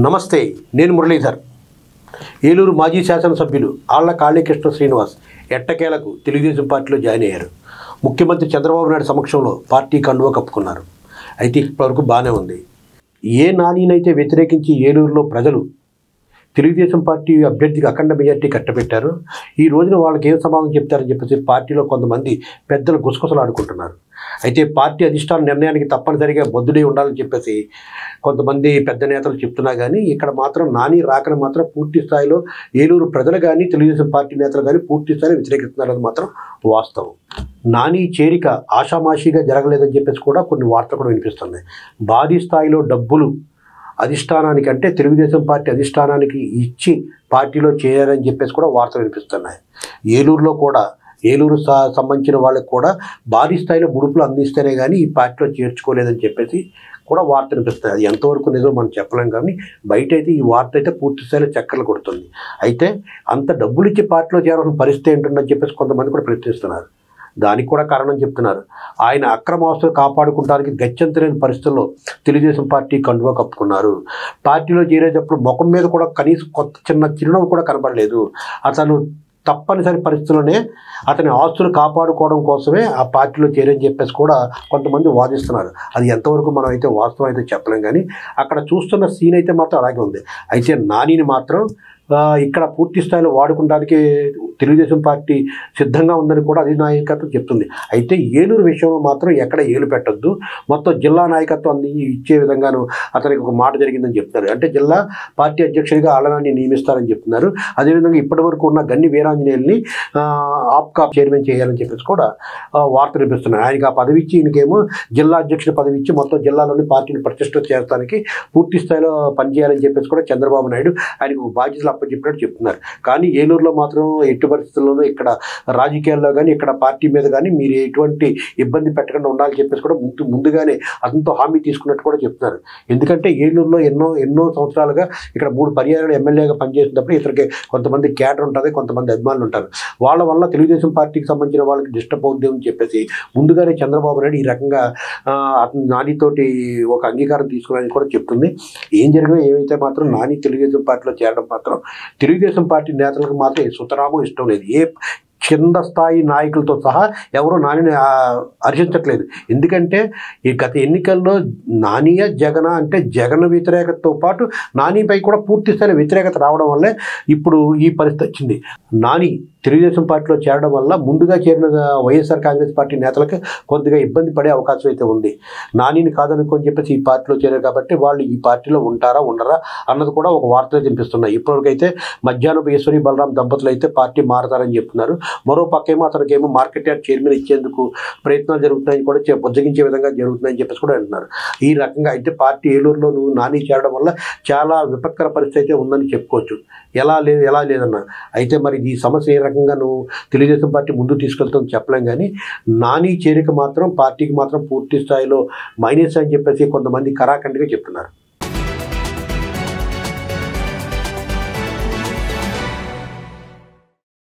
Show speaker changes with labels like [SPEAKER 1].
[SPEAKER 1] నమస్తే, నేను మురళీధర్. ఏలూరు మాజీ శాసనసభ్యులు ఆళ్ల కాళీకృష్ణ శ్రీనివాస్ ఎట్టకేలకు తెలుగుదేశం పార్టీలో జాయిన్ అయ్యారు. ముఖ్యమంత్రి చంద్రబాబు నాయుడు సమక్షంలో పార్టీ కండువా కప్పుకున్నారు. అయితే ఇప్పటివరకు బాగానే ఉంది. ఏ నానినైతే వ్యతిరేకించి ఏలూరులో ప్రజలు తెలుగుదేశం పార్టీ అభ్యర్థికి అఖండ మెజార్టీ కట్టబెట్టారు, ఈ రోజున వాళ్ళకి ఏం సమాధానం చెప్తారని చెప్పేసి పార్టీలో కొంతమంది పెద్దలు గుసగుసలు ఆడుకుంటున్నారు. అయితే పార్టీ అధిష్టాన నిర్ణయానికి తప్పనిసరిగా బద్దుడై ఉండాలని చెప్పేసి కొంతమంది పెద్ద నేతలు చెప్తున్నా కానీ ఇక్కడ మాత్రం నాని రాకను మాత్రం పూర్తి స్థాయిలో ఏలూరు ప్రజలు కానీ తెలుగుదేశం పార్టీ నేతలు కానీ పూర్తి స్థాయిలో వ్యతిరేకిస్తున్నారని మాత్రం వాస్తవం. నాని చేరిక ఆషామాషిగా జరగలేదని చెప్పేసి కూడా కొన్ని వార్తలు కూడా వినిపిస్తున్నాయి. భారీ స్థాయిలో డబ్బులు అధిష్టానానికి అంటే తెలుగుదేశం పార్టీ అధిష్టానానికి ఇచ్చి పార్టీలో చేరారని చెప్పేసి కూడా వార్తలు వినిపిస్తున్నాయి. ఏలూరులో కూడా ఏలూరు సంబంధించిన వాళ్ళకి కూడా భారీ స్థాయిలో ముడుపులు అందిస్తేనే కానీ ఈ పార్టీలో చేర్చుకోలేదని చెప్పేసి కూడా వార్త వినిపిస్తుంది. అది ఎంతవరకు నిజం మనం చెప్పలేం, కానీ బయట అయితే ఈ వార్త అయితే పూర్తి స్థాయిలో చక్కర్లు కొడుతుంది. అయితే అంత డబ్బులు ఇచ్చి పార్టీలో చేరాల్సిన పరిస్థితి ఏంటని చెప్పేసి కొంతమంది కూడా ప్రశ్నిస్తున్నారు. దానికి కూడా కారణం చెప్తున్నారు. ఆయన అక్రమ ఆస్తులు కాపాడుకోవడానికి గత్యంతరలేని పరిస్థితుల్లో తెలుగుదేశం పార్టీ కండువా కప్పుకున్నారు. పార్టీలో చేరేటప్పుడు ముఖం మీద కూడా కనీసం చిన్న చిరునవ్వు కూడా కనబడలేదు. అతను తప్పనిసరి పరిస్థితుల్లోనే అతని ఆస్తులు కాపాడుకోవడం కోసమే ఆ పార్టీలో చేరని చెప్పేసి కూడా కొంతమంది వాదిస్తున్నారు. అది ఎంతవరకు మనం అయితే వాస్తవం అయితే చెప్పలేం, కానీ అక్కడ చూస్తున్న సీన్ అయితే మాత్రం అలాగే ఉంది. అయితే నానిని మాత్రం ఇక్కడ పూర్తి స్థాయిలో వాడుకోవడానికి తెలుగుదేశం పార్టీ సిద్ధంగా ఉందని కూడా అధినాయకత్వం చెప్తుంది. అయితే ఏలూరు విషయంలో మాత్రం ఎక్కడ ఏలు పెట్టద్దు, మొత్తం జిల్లా నాయకత్వం అంది ఇచ్చే విధంగాను అతనికి ఒక మాట జరిగిందని చెప్తున్నారు. అంటే జిల్లా పార్టీ అధ్యక్షుడిగా ఆళ్లనాని నియమిస్తారని చెప్తున్నారు. అదేవిధంగా ఇప్పటివరకు ఉన్న గన్ని వీరాంజనేయుల్ని ఆప్కా చైర్మన్ చేయాలని చెప్పేసి కూడా వార్తలు వినిపిస్తున్నాయి. ఆయనకి ఆ పదవి ఇచ్చి ఈయనకేమో జిల్లా అధ్యక్షుడి పదవి ఇచ్చి మొత్తం జిల్లాలోని పార్టీని ప్రతిష్ట చేయడానికి పూర్తి స్థాయిలో పనిచేయాలని చెప్పేసి కూడా చంద్రబాబు నాయుడు ఆయనకు బాధ్యతలు అప్పచెప్పినట్టు చెప్తున్నారు. కానీ ఏలూరులో మాత్రం ఎట్టి పరిస్థితుల్లోనూ ఇక్కడ రాజకీయాల్లో కానీ ఇక్కడ పార్టీ మీద కానీ మీరు ఎటువంటి ఇబ్బంది పెట్టకుండా ఉండాలని చెప్పేసి కూడా ముందుగానే అతనితో హామీ తీసుకున్నట్టు కూడా చెప్తున్నారు. ఎందుకంటే ఏలూరులో ఎన్నో సంవత్సరాలుగా ఇక్కడ 3 పర్యాయాలు ఎమ్మెల్యేగా పనిచేసినప్పుడు ఇతనికి కొంతమంది క్యాడర్ ఉంటుంది, కొంతమంది అభిమానులు ఉంటారు. వాళ్ళ వల్ల తెలుగుదేశం పార్టీకి సంబంధించిన వాళ్ళకి డిస్టర్బ్ అవుద్ది అని చెప్పేసి ముందుగానే చంద్రబాబు నాయుడు ఈ రకంగా అతను నానితోటి ఒక అంగీకారం తీసుకున్నారని కూడా చెప్తుంది. ఏం జరిగినా ఏమైతే మాత్రం నాని తెలుగుదేశం పార్టీలో చేరడం మాత్రం తెలుగుదేశం పార్టీ నేతలకు మాత్రం సుతరాము ఇష్టం లేదు. ఏ కింద స్థాయి నాయకులతో సహా ఎవరో నానిని హర్షించట్లేదు. ఎందుకంటే ఈ గత ఎన్నికల్లో నానియ జగన అంటే జగన్ వ్యతిరేకతతో పాటు నానిపై కూడా పూర్తి స్థాయి వ్యతిరేకత రావడం వల్లే ఇప్పుడు ఈ పరిస్థితి వచ్చింది. నాని తెలుగుదేశం పార్టీలో చేరడం వల్ల ముందుగా చేరిన వైఎస్ఆర్ కాంగ్రెస్ పార్టీ నేతలకు కొద్దిగా ఇబ్బంది పడే అవకాశం అయితే ఉంది. నానిని కాదనుకొని చెప్పేసి ఈ పార్టీలో చేరారు కాబట్టి వాళ్ళు ఈ పార్టీలో ఉంటారా ఉండరా అన్నది కూడా ఒక వార్తలు వినిపిస్తున్నాయి. ఇప్పటివరకు అయితే మధ్యాహ్నం ఈశ్వరి బలరాం దంపతులు అయితే పార్టీ మారతారని చెప్తున్నారు. మరో పక్కేమో అతనికేమో మార్కెట్ యార్డ్ చైర్మన్ ఇచ్చేందుకు ప్రయత్నాలు జరుగుతున్నాయని కూడా బుజ్జగించే విధంగా జరుగుతున్నాయని చెప్పేసి కూడా అంటున్నారు. ఈ రకంగా అయితే పార్టీ ఏలూరులో నాని చేరడం వల్ల చాలా విపత్కర పరిస్థితి అయితే ఉందని చెప్పుకోవచ్చు. ఎలా లేదన్నా అయితే మరి ఈ సమస్య ఏ రకంగా తెలుగుదేశం పార్టీ ముందు తీసుకెళ్తామని చెప్పలేం, కానీ నాని చేరిక మాత్రం పార్టీకి మాత్రం పూర్తి స్థాయిలో మైనస్ అని చెప్పేసి కొంతమంది కరాఖండిగా చెప్తున్నారు.